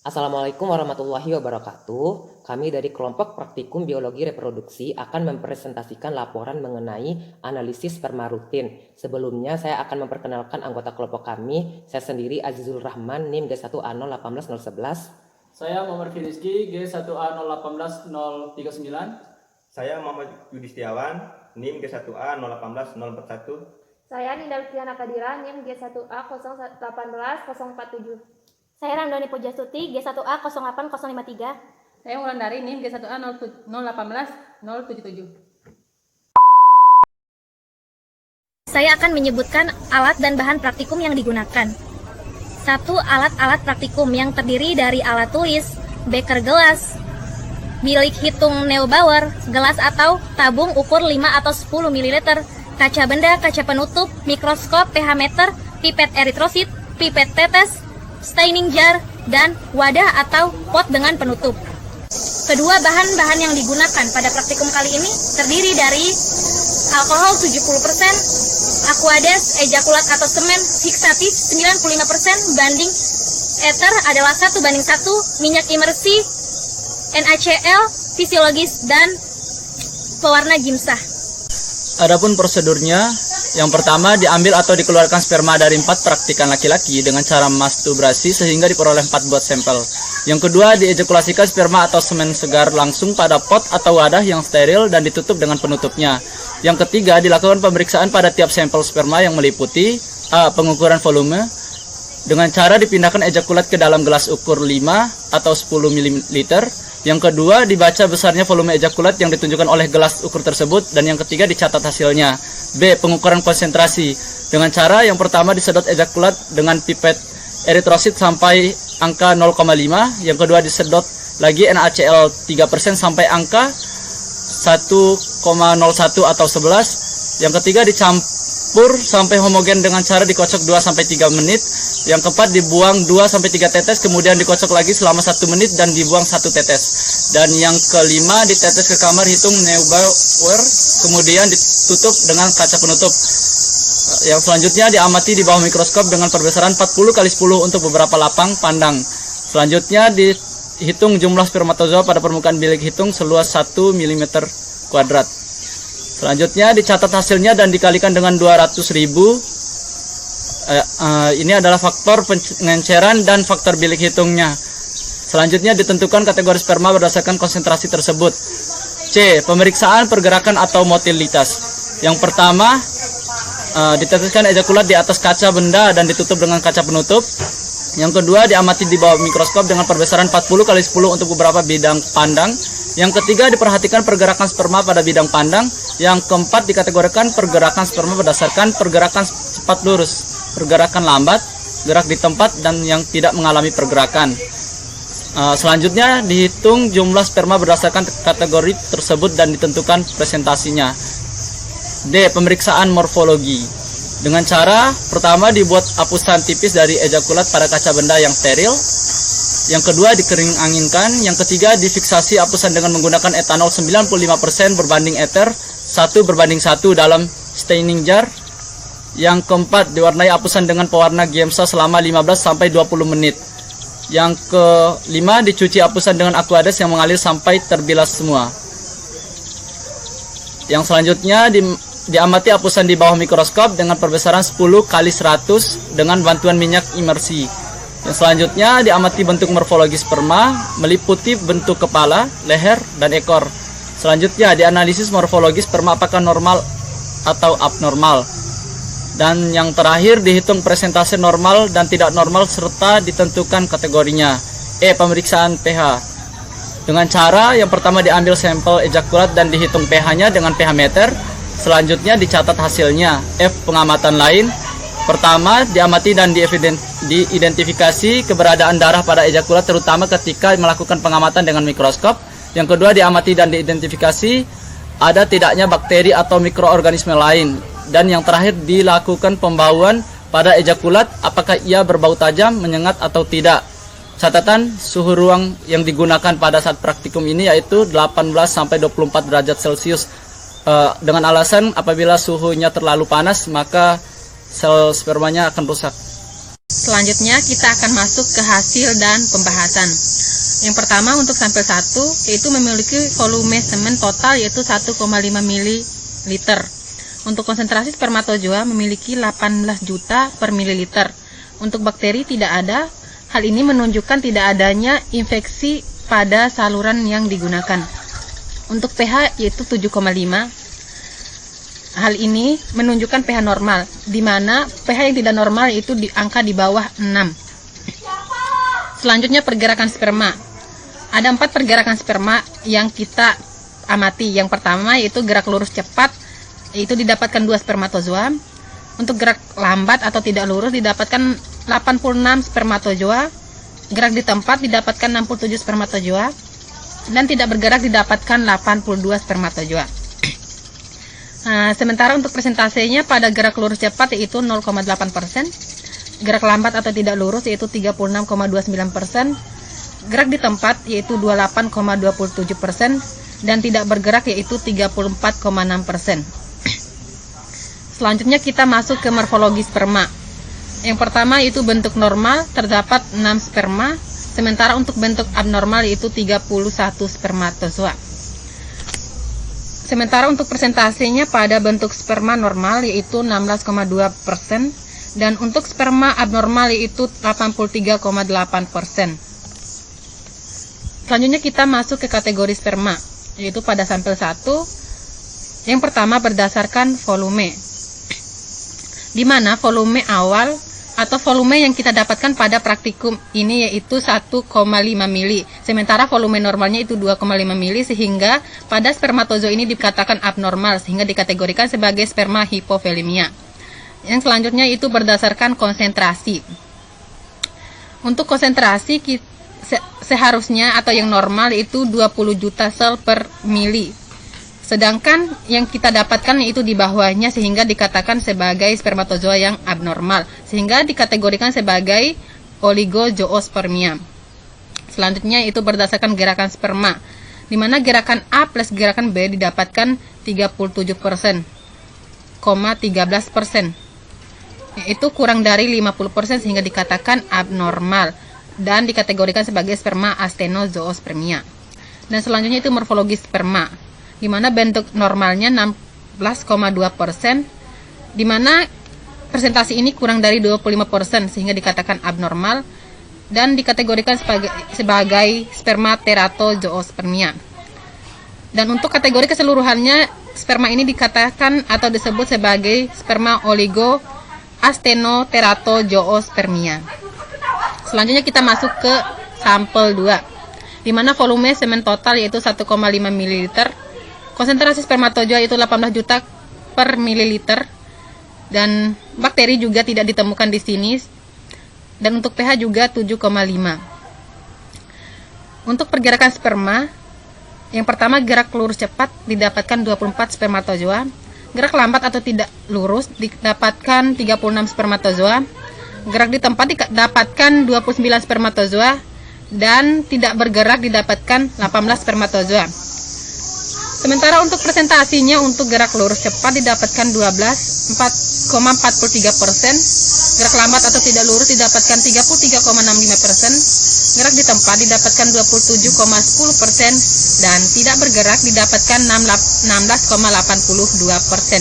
Assalamualaikum warahmatullahi wabarakatuh. Kami dari kelompok praktikum biologi reproduksi akan mempresentasikan laporan mengenai analisis sperma rutin. Sebelumnya saya akan memperkenalkan anggota kelompok kami. Saya sendiri Azizul Rahman, NIM G1A018011. Saya Muhammad Firizki, G1A018039. Saya Muhammad Yudi Setiawan, NIM G1A018041. Saya Ninda Luciana Kadira, NIM G1A018047. Saya Randoni Pujastuti, G1A08053. Saya Wulandari, NIM G1A018077. Saya akan menyebutkan alat dan bahan praktikum yang digunakan. 1. Alat-alat praktikum yang terdiri dari alat tulis, beker gelas, bilik hitung Neubauer, gelas atau tabung ukur 5 atau 10 ml, kaca benda, kaca penutup, mikroskop, pH meter, pipet eritrosit, pipet tetes, staining jar, dan wadah atau pot dengan penutup. Kedua, bahan-bahan yang digunakan pada praktikum kali ini terdiri dari alkohol 70%, aquades, ejakulat atau semen fiksatif 95%, banding ether adalah 1:1, minyak imersi, NaCl, fisiologis, dan pewarna gimsah. Adapun prosedurnya, yang pertama diambil atau dikeluarkan sperma dari 4 praktikan laki-laki dengan cara masturbasi sehingga diperoleh 4 buah sampel. Yang kedua, diejakulasikan sperma atau semen segar langsung pada pot atau wadah yang steril dan ditutup dengan penutupnya. Yang ketiga, dilakukan pemeriksaan pada tiap sampel sperma yang meliputi A. Pengukuran volume dengan cara dipindahkan ejakulat ke dalam gelas ukur 5 atau 10 ml. Yang kedua, dibaca besarnya volume ejakulat yang ditunjukkan oleh gelas ukur tersebut. Dan yang ketiga, dicatat hasilnya. B. Pengukuran konsentrasi dengan cara yang pertama disedot ejakulat dengan pipet eritrosit sampai angka 0,5. Yang kedua, disedot lagi NaCl 3% sampai angka 1,01 atau 11. Yang ketiga, dicampur sampai homogen dengan cara dikocok 2-3 menit. Yang keempat, dibuang 2-3 tetes, kemudian dikocok lagi selama 1 menit dan dibuang 1 tetes. Dan yang kelima, ditetes ke kamar hitung Neubauer, kemudian ditutup dengan kaca penutup. Yang selanjutnya diamati di bawah mikroskop dengan perbesaran 40x10 untuk beberapa lapang pandang. Selanjutnya dihitung jumlah spermatozoa pada permukaan bilik hitung seluas 1 mm². Selanjutnya dicatat hasilnya dan dikalikan dengan 200.000. Ini adalah faktor pengenceran dan faktor bilik hitungnya. Selanjutnya ditentukan kategori sperma berdasarkan konsentrasi tersebut. C. Pemeriksaan pergerakan atau motilitas. Yang pertama, diteteskan ejakulat di atas kaca benda dan ditutup dengan kaca penutup. Yang kedua, diamati di bawah mikroskop dengan perbesaran 40x10 untuk beberapa bidang pandang. Yang ketiga, diperhatikan pergerakan sperma pada bidang pandang. Yang keempat, dikategorikan pergerakan sperma berdasarkan pergerakan cepat lurus, pergerakan lambat, gerak di tempat, dan yang tidak mengalami pergerakan. Selanjutnya, dihitung jumlah sperma berdasarkan kategori tersebut dan ditentukan presentasinya. D. Pemeriksaan morfologi. Dengan cara pertama dibuat hapusan tipis dari ejakulat pada kaca benda yang steril. Yang kedua, dikering anginkan. Yang ketiga, difiksasi hapusan dengan menggunakan etanol 95% berbanding ether 1:1 dalam staining jar. Yang keempat, diwarnai hapusan dengan pewarna gimsa selama 15-20 menit. Yang kelima, dicuci hapusan dengan aquades yang mengalir sampai terbilas semua. Yang selanjutnya, diamati hapusan di bawah mikroskop dengan perbesaran 10x100 dengan bantuan minyak imersi. Yang selanjutnya, diamati bentuk morfologi sperma meliputi bentuk kepala, leher, dan ekor. Selanjutnya, dianalisis morfologi sperma apakah normal atau abnormal. Dan yang terakhir, dihitung presentase normal dan tidak normal serta ditentukan kategorinya. E. Pemeriksaan pH. Dengan cara yang pertama diambil sampel ejakulat dan dihitung pH-nya dengan pH meter. Selanjutnya dicatat hasilnya. F. Pengamatan lain. Pertama, diamati dan diidentifikasi keberadaan darah pada ejakulat terutama ketika melakukan pengamatan dengan mikroskop. Yang kedua, diamati dan diidentifikasi ada tidaknya bakteri atau mikroorganisme lain. Dan yang terakhir, dilakukan pembauan pada ejakulat apakah ia berbau tajam, menyengat atau tidak. Catatan suhu ruang yang digunakan pada saat praktikum ini yaitu 18-24 derajat Celcius. Dengan alasan apabila suhunya terlalu panas maka sel spermanya akan rusak. Selanjutnya kita akan masuk ke hasil dan pembahasan. Yang pertama untuk sampel 1 yaitu memiliki volume semen total yaitu 1,5 ml. Untuk konsentrasi spermatozoa memiliki 18 juta per mililiter. Untuk bakteri tidak ada. Hal ini menunjukkan tidak adanya infeksi pada saluran yang digunakan. Untuk pH yaitu 7,5. Hal ini menunjukkan pH normal, di mana pH yang tidak normal itu di angka di bawah 6. Selanjutnya pergerakan sperma. Ada 4 pergerakan sperma yang kita amati. Yang pertama yaitu gerak lurus cepat, yaitu didapatkan 2 spermatozoa. Untuk gerak lambat atau tidak lurus didapatkan 86 spermatozoa. Gerak di tempat didapatkan 67 spermatozoa. Dan tidak bergerak didapatkan 82 spermatozoa. Nah, sementara untuk persentasenya pada gerak lurus cepat yaitu 0,8%, gerak lambat atau tidak lurus yaitu 36,29%, gerak di tempat yaitu 28,27%, dan tidak bergerak yaitu 34,6%. Selanjutnya kita masuk ke morfologi sperma. Yang pertama yaitu bentuk normal terdapat 6 sperma, sementara untuk bentuk abnormal yaitu 31 spermatozoa. Sementara untuk persentasenya pada bentuk sperma normal yaitu 16,2% dan untuk sperma abnormal yaitu 83,8%. Selanjutnya kita masuk ke kategori sperma, yaitu pada sampel 1. Yang pertama berdasarkan volume, di mana volume awal atau volume yang kita dapatkan pada praktikum ini yaitu 1,5 mili, sementara volume normalnya itu 2,5 mili, sehingga pada spermatozoa ini dikatakan abnormal sehingga dikategorikan sebagai sperma hipovolemia. Yang selanjutnya itu berdasarkan konsentrasi. Untuk konsentrasi seharusnya atau yang normal itu 20 juta sel per mili. Sedangkan yang kita dapatkan yaitu di bawahnya sehingga dikatakan sebagai spermatozoa yang abnormal, sehingga dikategorikan sebagai oligozoospermia. Selanjutnya itu berdasarkan gerakan sperma, di mana gerakan A plus gerakan B didapatkan 37%, 13%, yaitu kurang dari 50% sehingga dikatakan abnormal dan dikategorikan sebagai sperma astenozoospermia. Dan selanjutnya itu morfologi sperma, di mana bentuk normalnya 16,2%, di mana presentasi ini kurang dari 25% sehingga dikatakan abnormal dan dikategorikan sebagai sperma teratozoospermia. Dan untuk kategori keseluruhannya, sperma ini dikatakan atau disebut sebagai sperma oligoastenoteratozoospermia. Selanjutnya kita masuk ke sampel 2, di mana volume semen total yaitu 1,5 ml. Konsentrasi spermatozoa itu 18 juta per mililiter dan bakteri juga tidak ditemukan di sini. Dan untuk pH juga 7,5. Untuk pergerakan sperma, yang pertama gerak lurus cepat didapatkan 24 spermatozoa, gerak lambat atau tidak lurus didapatkan 36 spermatozoa, gerak di tempat didapatkan 29 spermatozoa, dan tidak bergerak didapatkan 18 spermatozoa. Sementara untuk presentasinya untuk gerak lurus cepat didapatkan 4,43%, gerak lambat atau tidak lurus didapatkan 33,65%, gerak di tempat didapatkan 27,10%, dan tidak bergerak didapatkan 16,82%.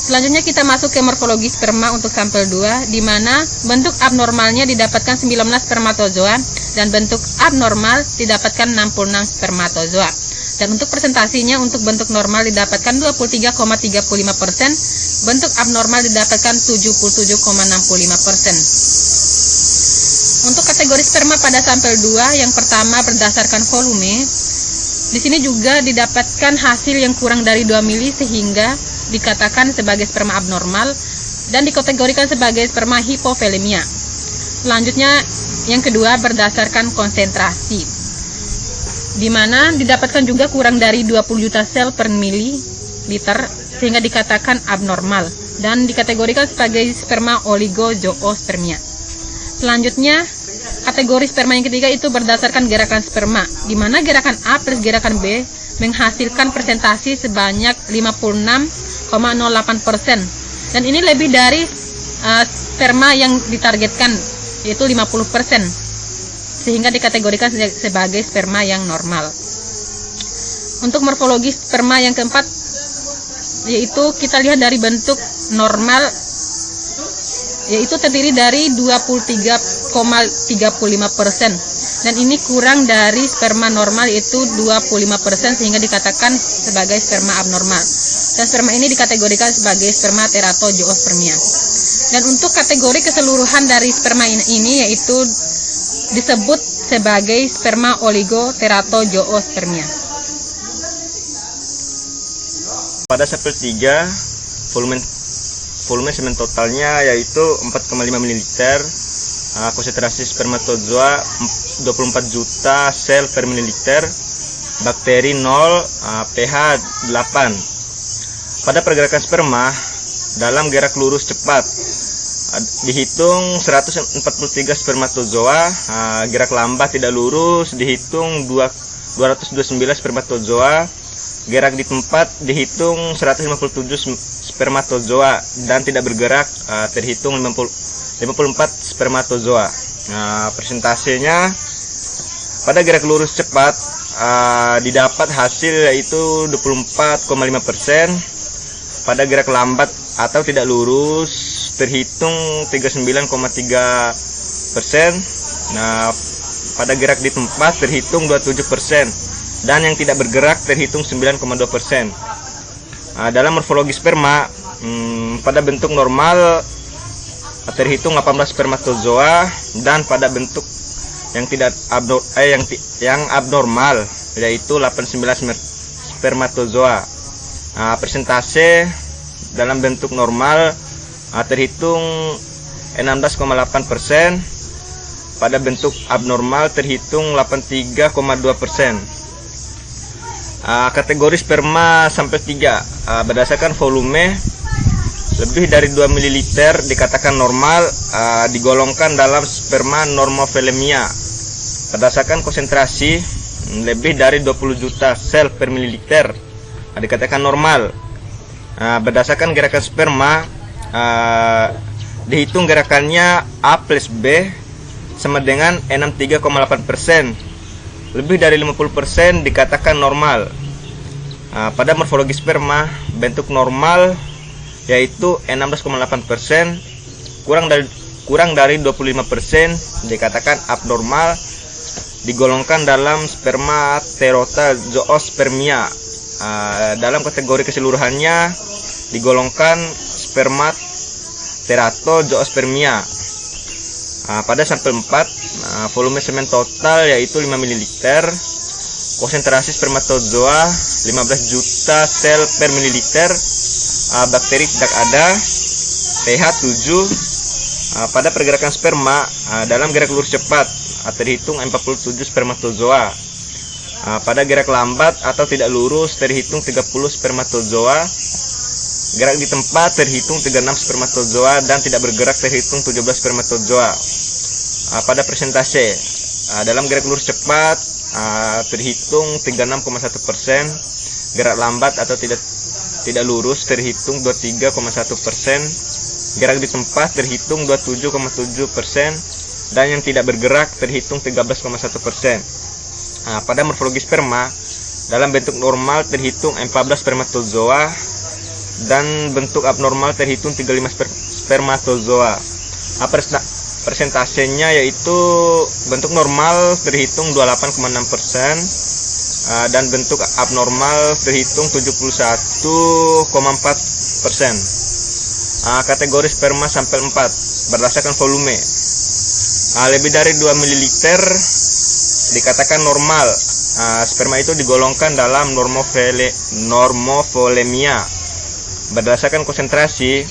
Selanjutnya kita masuk ke morfologi sperma untuk sampel 2, di mana bentuk abnormalnya didapatkan 19 spermatozoa dan bentuk abnormal didapatkan 66 spermatozoa. Dan untuk presentasinya untuk bentuk normal didapatkan 23,35%, bentuk abnormal didapatkan 77,65%. Untuk kategori sperma pada sampel 2, yang pertama berdasarkan volume, di sini juga didapatkan hasil yang kurang dari 2 mili sehingga dikatakan sebagai sperma abnormal dan dikategorikan sebagai sperma hipovolemia. Selanjutnya yang kedua berdasarkan konsentrasi, di mana didapatkan juga kurang dari 20 juta sel per mililiter sehingga dikatakan abnormal dan dikategorikan sebagai sperma oligozoospermia. Selanjutnya kategori sperma yang ketiga itu berdasarkan gerakan sperma, di mana gerakan A plus gerakan B menghasilkan presentasi sebanyak 56,08%, dan ini lebih dari sperma yang ditargetkan, yaitu 50%, sehingga dikategorikan sebagai sperma yang normal. Untuk morfologi sperma yang keempat, yaitu kita lihat dari bentuk normal, yaitu terdiri dari 23,35%, dan ini kurang dari sperma normal, yaitu 25%, sehingga dikatakan sebagai sperma abnormal. Dan sperma ini dikategorikan sebagai sperma teratozoospermia. Dan untuk kategori keseluruhan dari sperma ini yaitu disebut sebagai sperma oligoteratozoospermia. Pada sampel 3, volume semen totalnya yaitu 4,5 ml, konsentrasi spermatozoa 24 juta sel per mililiter, bakteri 0, pH 8. Pada pergerakan sperma dalam gerak lurus cepat dihitung 143 spermatozoa, gerak lambat tidak lurus dihitung 229 spermatozoa, gerak di tempat dihitung 157 spermatozoa, dan tidak bergerak terhitung 54 spermatozoa. Presentasinya pada gerak lurus cepat didapat hasil yaitu 24,5%. Pada gerak lambat atau tidak lurus terhitung 39,3%. Nah, pada gerak di tempat terhitung 27%, dan yang tidak bergerak terhitung 9,2%. Dalam morfologi sperma, pada bentuk normal terhitung 18 spermatozoa, dan pada bentuk yang tidak abnormal yaitu 89 spermatozoa. Persentase dalam bentuk normal terhitung 16,8%, pada bentuk abnormal terhitung 83,2%. Kategori sperma sampel 3 berdasarkan volume lebih dari 2 ml dikatakan normal, digolongkan dalam sperma normofilemia. Berdasarkan konsentrasi lebih dari 20 juta sel per mililiter dikatakan normal. Berdasarkan gerakan sperma dihitung gerakannya A plus B sama dengan 63,8%. Lebih dari 50% dikatakan normal. Pada morfologi sperma bentuk normal yaitu 16,8%, kurang dari 25% dikatakan abnormal, digolongkan dalam sperma teratozoospermia. Dalam kategori keseluruhannya digolongkan sperma teratozoospermia. Pada sampel 4, volume semen total yaitu 5 ml, konsentrasi spermatozoa 15 juta sel per mililiter, bakteri tidak ada, pH 7. Pada pergerakan sperma dalam gerak lurus cepat terhitung 47 spermatozoa. Pada gerak lambat atau tidak lurus terhitung 30 spermatozoa. Gerak di tempat terhitung 36 spermatozoa, dan tidak bergerak terhitung 17 spermatozoa. Pada persentase dalam gerak lurus cepat terhitung 36,1%, gerak lambat atau tidak lurus terhitung 23,1%, gerak di tempat terhitung 27,7%, dan yang tidak bergerak terhitung 13,1%. Pada morfologi sperma dalam bentuk normal terhitung 14 spermatozoa, dan bentuk abnormal terhitung 35 spermatozoa. Persentasenya yaitu bentuk normal terhitung 28,6%, dan bentuk abnormal terhitung 71,4%. Kategori sperma sampel 4 berdasarkan volume lebih dari 2 ml dikatakan normal. Sperma itu digolongkan dalam normofolemia. Berdasarkan konsentrasi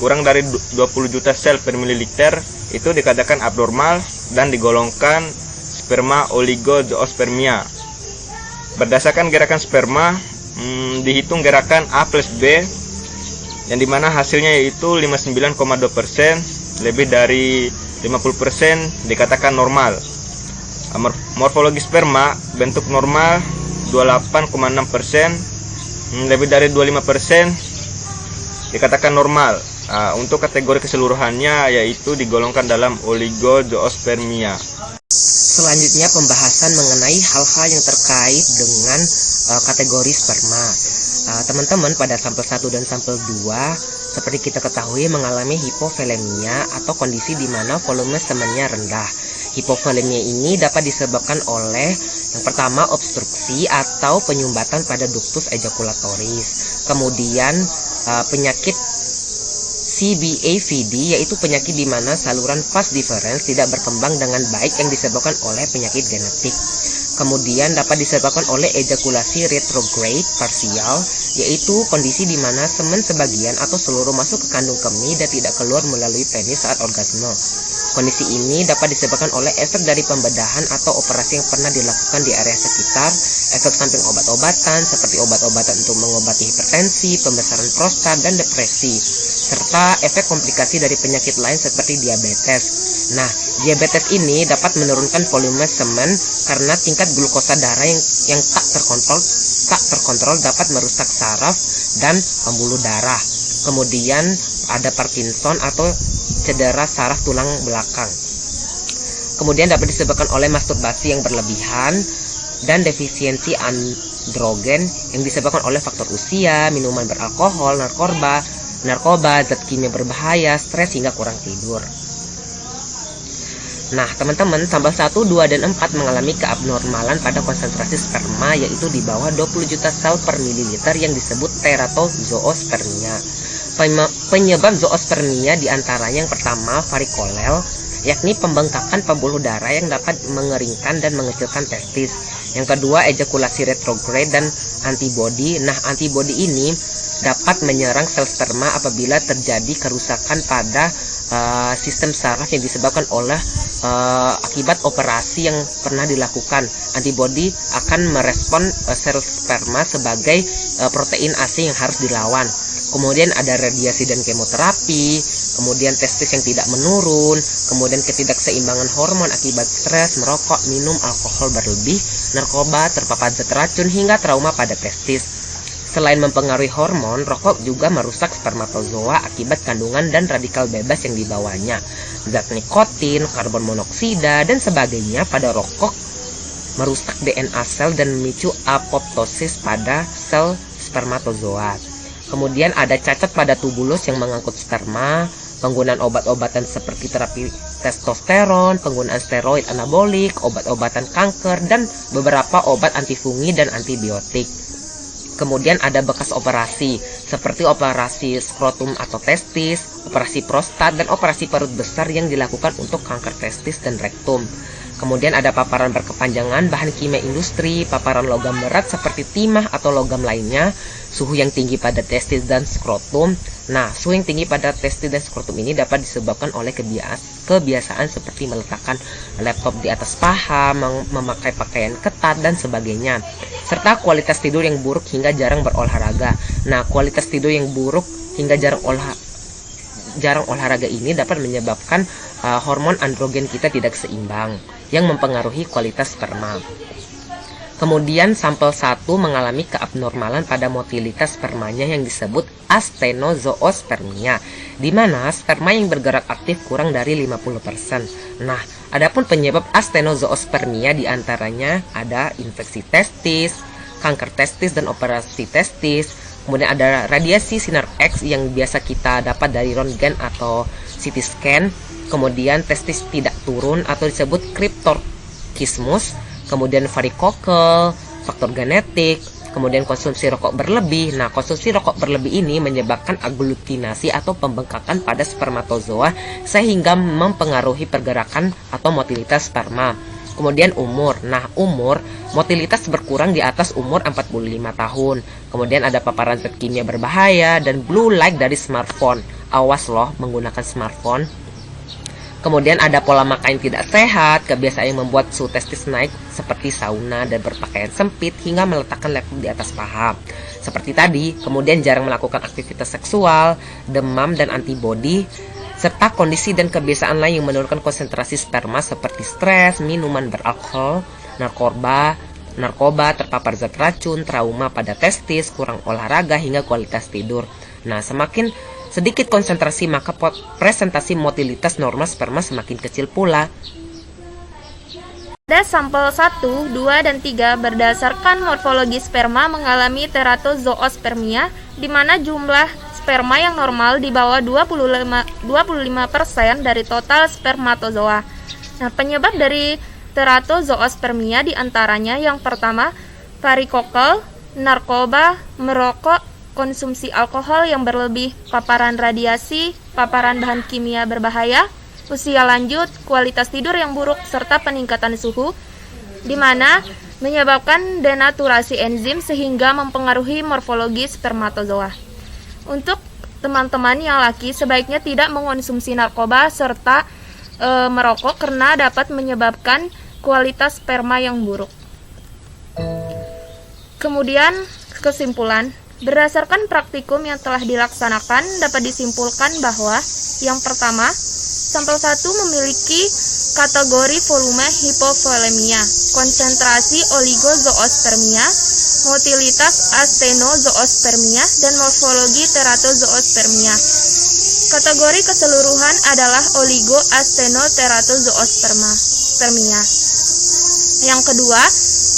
kurang dari 20 juta sel per mililiter itu dikatakan abnormal dan digolongkan sperma oligozoospermia. Berdasarkan gerakan sperma dihitung gerakan A plus B, yang dimana hasilnya yaitu 59,2%, lebih dari 50% dikatakan normal. Morfologi sperma bentuk normal 28,6%, lebih dari 25% dikatakan normal. Untuk kategori keseluruhannya yaitu digolongkan dalam oligozoospermia. Selanjutnya pembahasan mengenai hal-hal yang terkait dengan kategori sperma. Teman-teman pada sampel 1 dan sampel 2 seperti kita ketahui mengalami hipovolemia atau kondisi di mana volume semennya rendah. Hipovolemia ini dapat disebabkan oleh yang pertama obstruksi atau penyumbatan pada ductus ejaculatoris. Kemudian penyakit CBAVD yaitu penyakit di mana saluran vas deferens tidak berkembang dengan baik yang disebabkan oleh penyakit genetik. Kemudian dapat disebabkan oleh ejakulasi retrograde parsial yaitu kondisi di mana semen sebagian atau seluruh masuk ke kandung kemih dan tidak keluar melalui penis saat orgasme. Kondisi ini dapat disebabkan oleh efek dari pembedahan atau operasi yang pernah dilakukan di area sekitar, efek samping obat-obatan seperti obat-obatan untuk mengobati hipertensi, pembesaran prostat, dan depresi, serta efek komplikasi dari penyakit lain seperti diabetes. Nah, diabetes ini dapat menurunkan volume semen karena tingkat glukosa darah yang tak terkontrol dapat merusak saraf dan pembuluh darah. Kemudian ada Parkinson atau cedera saraf tulang belakang. Kemudian dapat disebabkan oleh masturbasi yang berlebihan dan defisiensi androgen yang disebabkan oleh faktor usia, minuman beralkohol, narkoba, zat kimia berbahaya, stres hingga kurang tidur. Nah, teman-teman, sampel 1, 2, dan 4 mengalami keabnormalan pada konsentrasi sperma yaitu di bawah 20 juta sel per mililiter yang disebut teratozoospermia. Penyebab zoospermia diantaranya yang pertama varikolel, yakni pembengkakan pembuluh darah yang dapat mengeringkan dan mengecilkan testis. Yang kedua ejakulasi retrograde dan antibodi. Nah, antibodi ini dapat menyerang sel sperma apabila terjadi kerusakan pada sistem saraf yang disebabkan oleh akibat operasi yang pernah dilakukan. Antibodi akan merespon sel sperma sebagai protein AC yang harus dilawan. Kemudian ada radiasi dan kemoterapi, kemudian testis yang tidak menurun, kemudian ketidakseimbangan hormon akibat stres, merokok, minum alkohol berlebih, narkoba, terpapar zat racun, hingga trauma pada testis. Selain mempengaruhi hormon, rokok juga merusak spermatozoa akibat kandungan dan radikal bebas yang dibawanya. Zat nikotin, karbon monoksida, dan sebagainya pada rokok merusak DNA sel dan memicu apoptosis pada sel spermatozoa. Kemudian ada cacat pada tubulus yang mengangkut sperma, penggunaan obat-obatan seperti terapi testosteron, penggunaan steroid anabolik, obat-obatan kanker, dan beberapa obat antifungi dan antibiotik. Kemudian ada bekas operasi, seperti operasi skrotum atau testis, operasi prostat, dan operasi perut besar yang dilakukan untuk kanker testis dan rektum. Kemudian ada paparan berkepanjangan bahan kimia industri, paparan logam berat seperti timah atau logam lainnya, suhu yang tinggi pada testis dan skrotum. Nah, suhu yang tinggi pada testis dan skrotum ini dapat disebabkan oleh kebiasaan seperti meletakkan laptop di atas paha, memakai pakaian ketat, dan sebagainya. Serta kualitas tidur yang buruk hingga jarang berolahraga. Nah, kualitas tidur yang buruk hingga jarang olahraga ini dapat menyebabkan hormon androgen kita tidak seimbang yang mempengaruhi kualitas sperma. Kemudian sampel 1 mengalami keabnormalan pada motilitas spermanya yang disebut astenozoospermia, di mana sperma yang bergerak aktif kurang dari 50%. Nah, adapun penyebab astenozoospermia diantaranya ada infeksi testis, kanker testis, dan operasi testis. Kemudian ada radiasi sinar X yang biasa kita dapat dari röntgen atau CT scan. Kemudian testis tidak turun atau disebut cryptorchismus. Kemudian varikokel, faktor genetik, kemudian konsumsi rokok berlebih. Nah, konsumsi rokok berlebih ini menyebabkan aglutinasi atau pembengkakan pada spermatozoa sehingga mempengaruhi pergerakan atau motilitas sperma. Kemudian umur. Nah, umur, motilitas berkurang di atas umur 45 tahun. Kemudian ada paparan zat kimia berbahaya dan blue light dari smartphone. Awas loh menggunakan smartphone. Kemudian ada pola makan yang tidak sehat, kebiasaan yang membuat suhu testis naik seperti sauna dan berpakaian sempit hingga meletakkan laptop di atas paha. Seperti tadi, kemudian jarang melakukan aktivitas seksual, demam dan antibodi, serta kondisi dan kebiasaan lain yang menurunkan konsentrasi sperma seperti stres, minuman beralkohol, narkoba, terpapar zat racun, trauma pada testis, kurang olahraga hingga kualitas tidur. Nah, semakin sedikit konsentrasi maka presentasi motilitas normal sperma semakin kecil pula. Pada sampel 1, 2, dan 3 berdasarkan morfologi sperma mengalami teratozoospermia, di mana jumlah sperma yang normal di bawah 25% dari total spermatozoa. Nah, penyebab dari teratozoospermia diantaranya yang pertama, varikokel, narkoba, merokok, konsumsi alkohol yang berlebih, paparan radiasi, paparan bahan kimia berbahaya, usia lanjut, kualitas tidur yang buruk, serta peningkatan suhu, di mana menyebabkan denaturasi enzim sehingga mempengaruhi morfologi spermatozoa. Untuk teman-teman yang laki, sebaiknya tidak mengonsumsi narkoba serta merokok karena dapat menyebabkan kualitas sperma yang buruk. Kemudian, kesimpulan. Berdasarkan praktikum yang telah dilaksanakan, dapat disimpulkan bahwa yang pertama, sampel 1 memiliki kategori volume hipovolemia, konsentrasi oligozoospermia, motilitas astenozoospermia, dan morfologi teratozoospermia. Kategori keseluruhan adalah oligoastenoteratozoospermia. Yang kedua,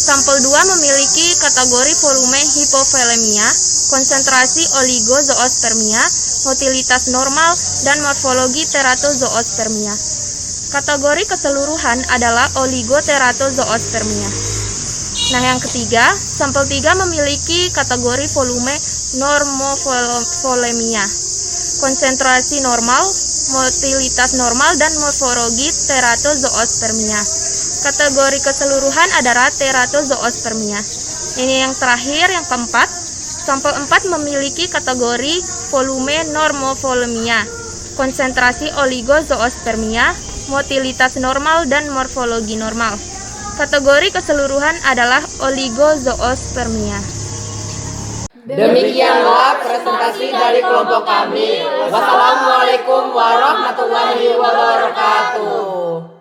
sampel 2 memiliki kategori volume hipovolemia, konsentrasi oligozoospermia, motilitas normal, dan morfologi teratozoospermia. Kategori keseluruhan adalah oligoteratozoospermia. Nah, yang ketiga, sampel 3 memiliki kategori volume normovolemia, konsentrasi normal, motilitas normal, dan morfologi teratozoospermia. Kategori keseluruhan adalah teratozoospermia. Ini yang terakhir, yang keempat, sampel 4 memiliki kategori volume normovolemia, konsentrasi oligozoospermia, motilitas normal, dan morfologi normal. Kategori keseluruhan adalah oligozoospermia. Demikianlah presentasi dari kelompok kami. Wassalamualaikum warahmatullahi wabarakatuh.